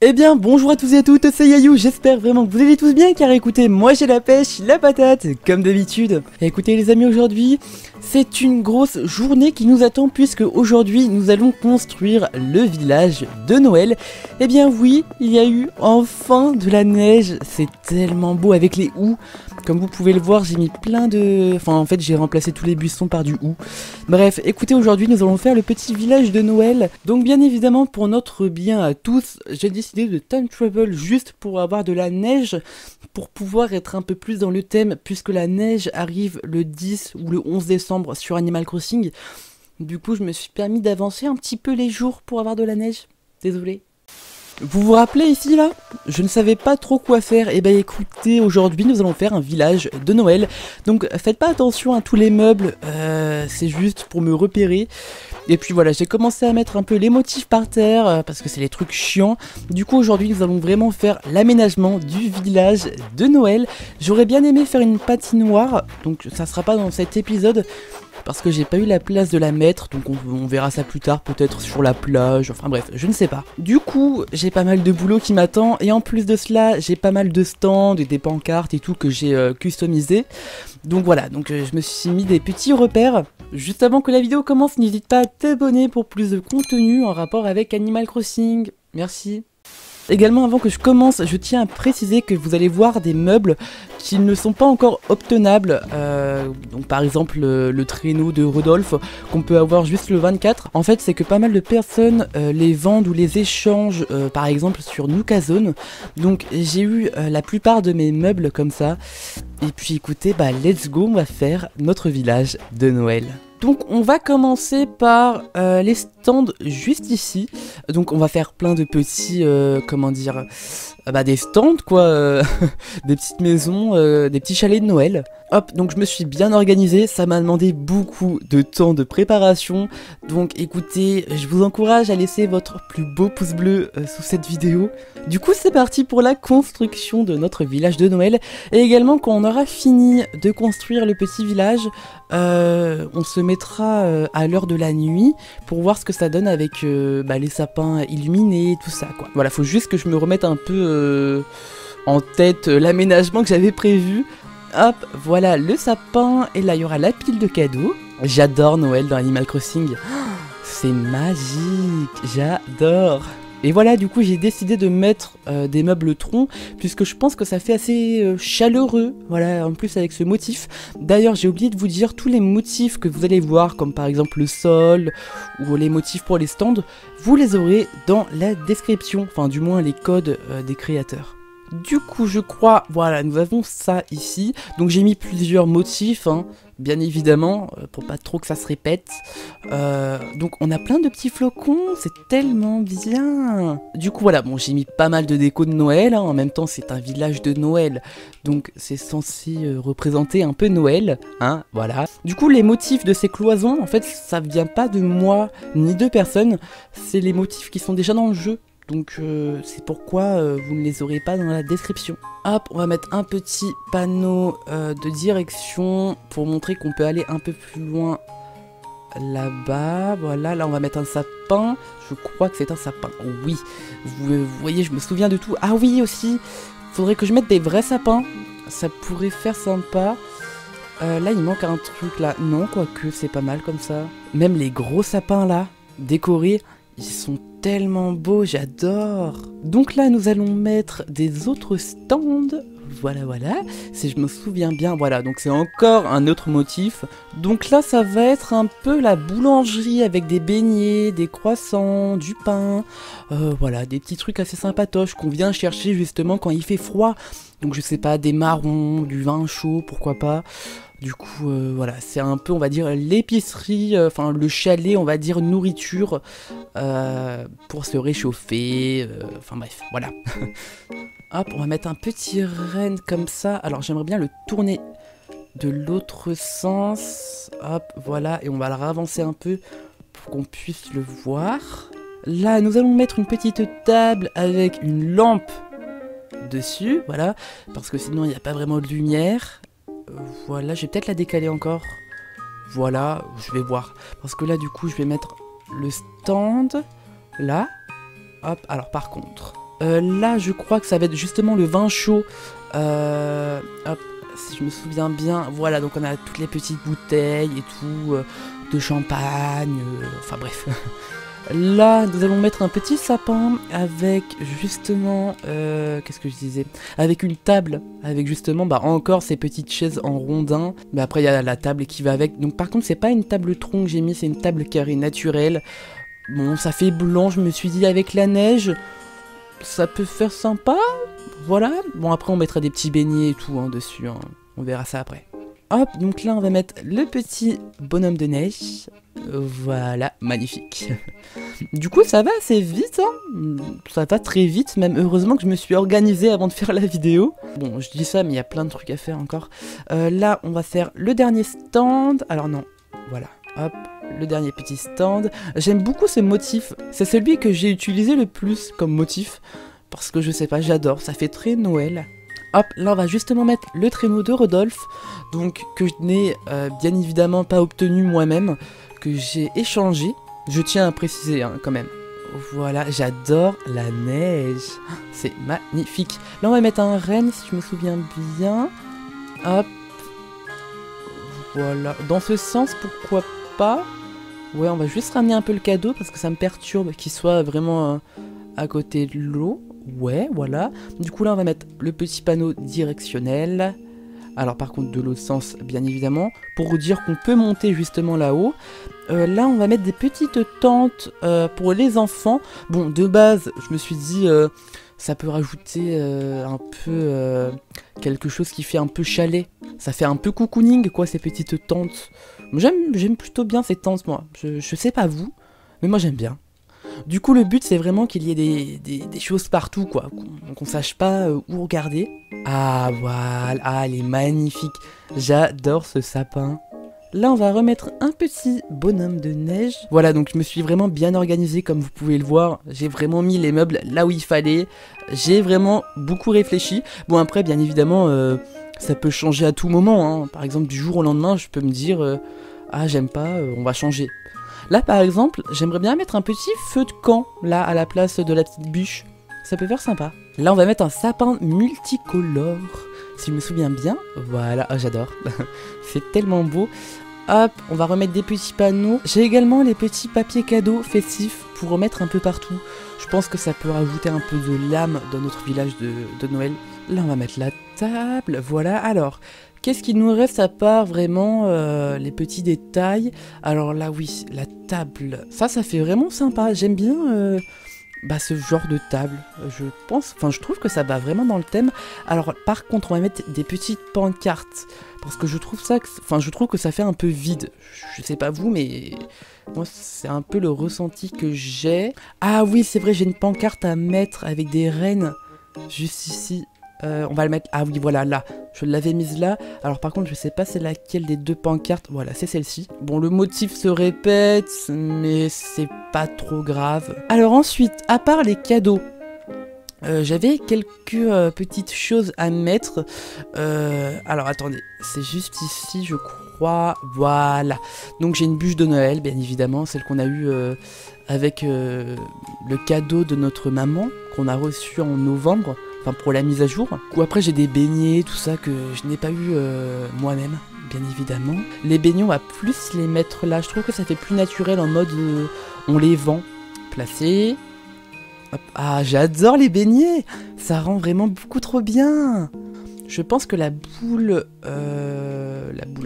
Eh bien, bonjour à tous et à toutes, c'est Yayou, j'espère vraiment que vous allez tous bien, car écoutez, moi j'ai la pêche, la patate, comme d'habitude. Et écoutez les amis, aujourd'hui, c'est une grosse journée qui nous attend, puisque aujourd'hui, nous allons construire le village de Noël. Eh bien oui, il y a eu enfin de la neige, c'est tellement beau avec les houx. Comme vous pouvez le voir, j'ai mis plein de... Enfin, en fait, j'ai remplacé tous les buissons par du houx. Bref, écoutez, aujourd'hui, nous allons faire le petit village de Noël. Donc, bien évidemment, pour notre bien à tous, j'ai décidé de time travel juste pour avoir de la neige, pour pouvoir être un peu plus dans le thème, puisque la neige arrive le 10 ou le 11 décembre sur Animal Crossing. Du coup, je me suis permis d'avancer un petit peu les jours pour avoir de la neige. Désolé. Vous vous rappelez ici là? Je ne savais pas trop quoi faire. Et ben écoutez, aujourd'hui nous allons faire un village de Noël. Donc faites pas attention à tous les meubles, c'est juste pour me repérer. Et puis voilà, j'ai commencé à mettre un peu les motifs par terre, parce que c'est les trucs chiants. Du coup aujourd'hui nous allons vraiment faire l'aménagement du village de Noël. J'aurais bien aimé faire une patinoire, donc ça sera pas dans cet épisode, parce que j'ai pas eu la place de la mettre, donc on verra ça plus tard, peut-être sur la plage, enfin bref, je ne sais pas. Du coup, j'ai pas mal de boulot qui m'attend, et en plus de cela, j'ai pas mal de stands et des pancartes et tout que j'ai customisé. Donc voilà, donc je me suis mis des petits repères. Juste avant que la vidéo commence, n'hésite pas à t'abonner pour plus de contenu en rapport avec Animal Crossing. Merci. Également, avant que je commence, je tiens à préciser que vous allez voir des meubles qui ne sont pas encore obtenables. Donc par exemple le traîneau de Rodolphe qu'on peut avoir juste le 24. En fait, c'est que pas mal de personnes les vendent ou les échangent par exemple sur Nookazone. Donc j'ai eu la plupart de mes meubles comme ça. Et puis écoutez, bah let's go, on va faire notre village de Noël. Donc on va commencer par les stands juste ici. Donc on va faire plein de petits, comment dire, des stands quoi, des petites maisons, des petits chalets de Noël. Hop, donc je me suis bien organisé, ça m'a demandé beaucoup de temps de préparation. Donc écoutez, je vous encourage à laisser votre plus beau pouce bleu sous cette vidéo. Du coup c'est parti pour la construction de notre village de Noël. Et également quand on aura fini de construire le petit village, on se mettra à l'heure de la nuit pour voir ce que ça donne avec les sapins illuminés, tout ça quoi. Voilà, faut juste que je me remette un peu en tête l'aménagement que j'avais prévu. Hop, voilà le sapin, et là il y aura la pile de cadeaux. J'adore Noël dans Animal Crossing, c'est magique, j'adore. Et voilà, du coup j'ai décidé de mettre des meubles troncs, puisque je pense que ça fait assez chaleureux, voilà, en plus avec ce motif. D'ailleurs j'ai oublié de vous dire, tous les motifs que vous allez voir, comme par exemple le sol, ou les motifs pour les stands, vous les aurez dans la description, enfin du moins les codes des créateurs. Du coup je crois, voilà, nous avons ça ici, donc j'ai mis plusieurs motifs, hein, bien évidemment, pour pas trop que ça se répète. Donc on a plein de petits flocons, c'est tellement bien. Du coup voilà, bon j'ai mis pas mal de déco de Noël, hein, en même temps c'est un village de Noël, donc c'est censé représenter un peu Noël, hein, voilà. Du coup les motifs de ces cloisons, en fait ça vient pas de moi ni de personne, c'est les motifs qui sont déjà dans le jeu. Donc c'est pourquoi vous ne les aurez pas dans la description. Hop, on va mettre un petit panneau de direction pour montrer qu'on peut aller un peu plus loin là-bas. Voilà, là on va mettre un sapin. Je crois que c'est un sapin, oui. Vous voyez, je me souviens de tout. Ah oui aussi, faudrait que je mette des vrais sapins. Ça pourrait faire sympa. Là il manque un truc là. Non, quoique c'est pas mal comme ça. Même les gros sapins là, décorés, ils sont tellement beaux, j'adore. Donc là, nous allons mettre des autres stands. Voilà, voilà. Si je me souviens bien, voilà. Donc c'est encore un autre motif. Donc là, ça va être un peu la boulangerie avec des beignets, des croissants, du pain. Voilà, des petits trucs assez sympatoches qu'on vient chercher justement quand il fait froid. Donc je sais pas, des marrons, du vin chaud, pourquoi pas. Du coup, voilà, c'est un peu, on va dire, l'épicerie, enfin le chalet, on va dire, nourriture, pour se réchauffer, enfin bref, voilà. Hop, on va mettre un petit renne comme ça. Alors j'aimerais bien le tourner de l'autre sens. Hop, voilà, et on va le ravancer un peu pour qu'on puisse le voir. Là, nous allons mettre une petite table avec une lampe dessus, voilà, parce que sinon il n'y a pas vraiment de lumière. Voilà, je vais peut-être la décaler encore. Voilà, je vais voir. Parce que là, du coup, je vais mettre le stand là. Hop, alors par contre, Là, je crois que ça va être justement le vin chaud. Hop, si je me souviens bien. Voilà, donc on a toutes les petites bouteilles et tout, de champagne, enfin bref. Là, nous allons mettre un petit sapin avec justement, qu'est-ce que je disais? Avec une table, avec justement, bah encore ces petites chaises en rondin. Mais après, il y a la table qui va avec. Donc par contre, c'est pas une table tronc que j'ai mis, c'est une table carrée naturelle. Bon, ça fait blanc, je me suis dit avec la neige, ça peut faire sympa. Voilà. Bon, après, on mettra des petits beignets et tout hein, dessus. Hein. On verra ça après. Hop, donc là, on va mettre le petit bonhomme de neige. Voilà, magnifique. Du coup, ça va assez vite, hein. Ça va très vite, même heureusement que je me suis organisé avant de faire la vidéo. Bon, je dis ça, mais il y a plein de trucs à faire encore. Là, on va faire le dernier stand. Alors non, voilà, hop, le dernier petit stand. J'aime beaucoup ce motif. C'est celui que j'ai utilisé le plus comme motif. Parce que je sais pas, j'adore, ça fait très Noël. Hop, là on va justement mettre le traîneau de Rodolphe, donc que je n'ai bien évidemment pas obtenu moi-même, que j'ai échangé. Je tiens à préciser hein, quand même. Voilà, j'adore la neige, c'est magnifique. Là on va mettre un renne si je me souviens bien. Hop, voilà, dans ce sens pourquoi pas. Ouais, on va juste ramener un peu le cadeau parce que ça me perturbe qu'il soit vraiment à côté de l'eau. Ouais, voilà. Du coup, là, on va mettre le petit panneau directionnel. Alors, par contre, de l'autre sens, bien évidemment. Pour vous dire qu'on peut monter justement là-haut. Là, on va mettre des petites tentes pour les enfants. Bon, de base, je me suis dit, ça peut rajouter un peu quelque chose qui fait un peu chalet. Ça fait un peu cocooning, quoi, ces petites tentes. J'aime plutôt bien ces tentes, moi. Je sais pas vous, mais moi, j'aime bien. Du coup, le but, c'est vraiment qu'il y ait des choses partout, quoi. Qu'on sache pas où regarder. Ah, voilà. Ah, elle est magnifique. J'adore ce sapin. Là, on va remettre un petit bonhomme de neige. Voilà, donc je me suis vraiment bien organisé, comme vous pouvez le voir. J'ai vraiment mis les meubles là où il fallait. J'ai vraiment beaucoup réfléchi. Bon, après, bien évidemment, ça peut changer à tout moment. Hein. Par exemple, du jour au lendemain, je peux me dire ah, j'aime pas, on va changer. Là, par exemple, j'aimerais bien mettre un petit feu de camp, là, à la place de la petite bûche. Ça peut faire sympa. Là, on va mettre un sapin multicolore, si je me souviens bien. Voilà, oh, j'adore. C'est tellement beau. Hop, on va remettre des petits panneaux. J'ai également les petits papiers cadeaux festifs pour remettre un peu partout. Je pense que ça peut rajouter un peu de l'âme dans notre village de Noël. Là, on va mettre la table. Voilà, alors... Qu'est-ce qu'il nous reste à part vraiment les petits détails? Alors là oui, la table, ça fait vraiment sympa, j'aime bien ce genre de table, je trouve que ça va vraiment dans le thème. Alors par contre on va mettre des petites pancartes, parce que je trouve que ça fait un peu vide, je sais pas vous mais moi c'est un peu le ressenti que j'ai. Ah oui c'est vrai, j'ai une pancarte à mettre avec des rennes, juste ici. On va le mettre, ah oui voilà là, je l'avais mise là. Alors par contre je sais pas c'est laquelle des deux pancartes, voilà c'est celle-ci. Bon le motif se répète mais c'est pas trop grave. Alors ensuite, à part les cadeaux, j'avais quelques petites choses à mettre. Alors attendez, c'est juste ici je crois, voilà. Donc j'ai une bûche de Noël bien évidemment, celle qu'on a eue avec le cadeau de notre maman qu'on a reçu en novembre. Enfin pour la mise à jour. Ou après j'ai des beignets, tout ça que je n'ai pas eu moi-même, bien évidemment. Les beignets on va plus les mettre là, je trouve que ça fait plus naturel en mode on les vend. Placé. Hop. Ah j'adore les beignets, ça rend vraiment beaucoup trop bien. Je pense que la boule,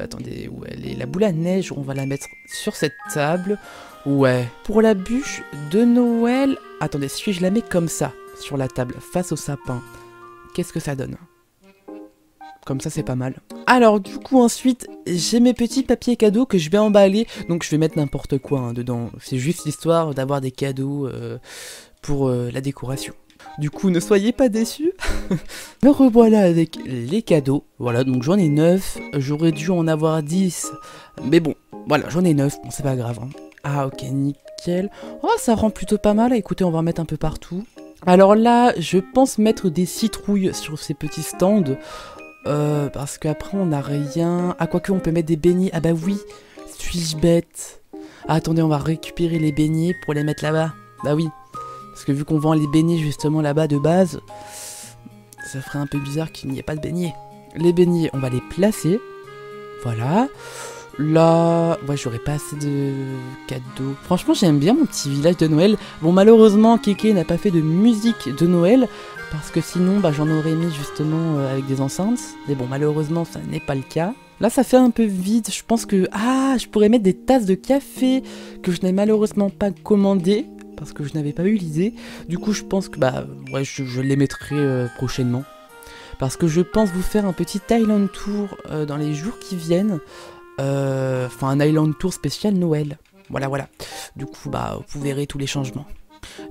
attendez, où elle est? La boule à neige, on va la mettre sur cette table. Ouais. Pour la bûche de Noël, attendez, si je la mets comme ça, sur la table, face au sapin, qu'est-ce que ça donne? Comme ça, c'est pas mal. Alors, du coup, ensuite, j'ai mes petits papiers cadeaux que je vais emballer. Donc, je vais mettre n'importe quoi hein, dedans. C'est juste l'histoire d'avoir des cadeaux pour la décoration. Du coup, ne soyez pas déçus. Me revoilà avec les cadeaux. Voilà, donc j'en ai 9. J'aurais dû en avoir 10. Mais bon, voilà, j'en ai 9. Bon, c'est pas grave. Hein. Ah, ok, nickel. Oh, ça rend plutôt pas mal. Écoutez, on va en mettre un peu partout. Alors là, je pense mettre des citrouilles sur ces petits stands. Parce qu'après, on n'a rien. Ah, quoique, on peut mettre des beignets. Ah bah oui, suis-je bête? Ah, attendez, on va récupérer les beignets pour les mettre là-bas. Bah oui. Parce que vu qu'on vend les beignets justement là-bas de base, ça ferait un peu bizarre qu'il n'y ait pas de beignets. Les beignets, on va les placer. Voilà. Là, ouais, j'aurais pas assez de cadeaux. Franchement, j'aime bien mon petit village de Noël. Bon, malheureusement, Kéké n'a pas fait de musique de Noël. Parce que sinon, bah, j'en aurais mis justement avec des enceintes. Mais bon, malheureusement, ça n'est pas le cas. Là, ça fait un peu vide. Je pense que... Ah, je pourrais mettre des tasses de café que je n'ai malheureusement pas commandées. Parce que je n'avais pas eu l'idée. Du coup, je pense que bah ouais, je les mettrai prochainement. Parce que je pense vous faire un petit Island Tour dans les jours qui viennent. Enfin, un Island Tour spécial Noël. Voilà, voilà. Du coup, bah, vous verrez tous les changements.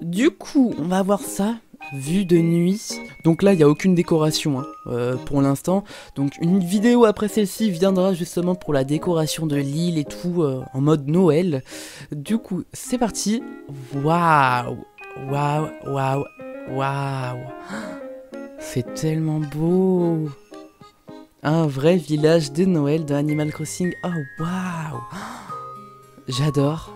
Du coup, on va voir ça, vue de nuit. Donc là, il n'y a aucune décoration hein, pour l'instant. Donc une vidéo après celle-ci viendra justement pour la décoration de l'île et tout, en mode Noël. Du coup, c'est parti. Waouh, waouh, waouh, waouh. C'est tellement beau. Un vrai village de Noël de Animal Crossing. Oh, waouh. J'adore.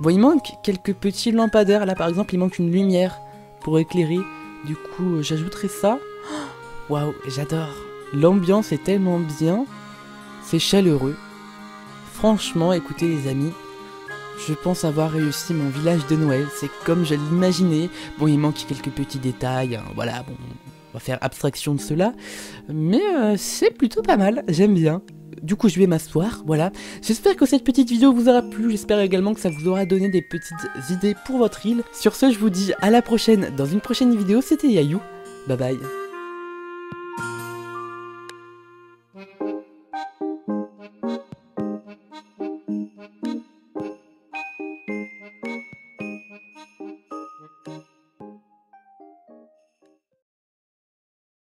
Bon, il manque quelques petits lampadaires. Là, par exemple, il manque une lumière pour éclairer. Du coup, j'ajouterai ça. Waouh, j'adore. L'ambiance est tellement bien. C'est chaleureux. Franchement, écoutez les amis, je pense avoir réussi mon village de Noël. C'est comme je l'imaginais. Bon, il manque quelques petits détails. Hein. Voilà, bon, on va faire abstraction de cela. Mais c'est plutôt pas mal. J'aime bien. Du coup, je vais m'asseoir, voilà. J'espère que cette petite vidéo vous aura plu. J'espère également que ça vous aura donné des petites idées pour votre île. Sur ce, je vous dis à la prochaine dans une prochaine vidéo. C'était Yayou. Bye bye.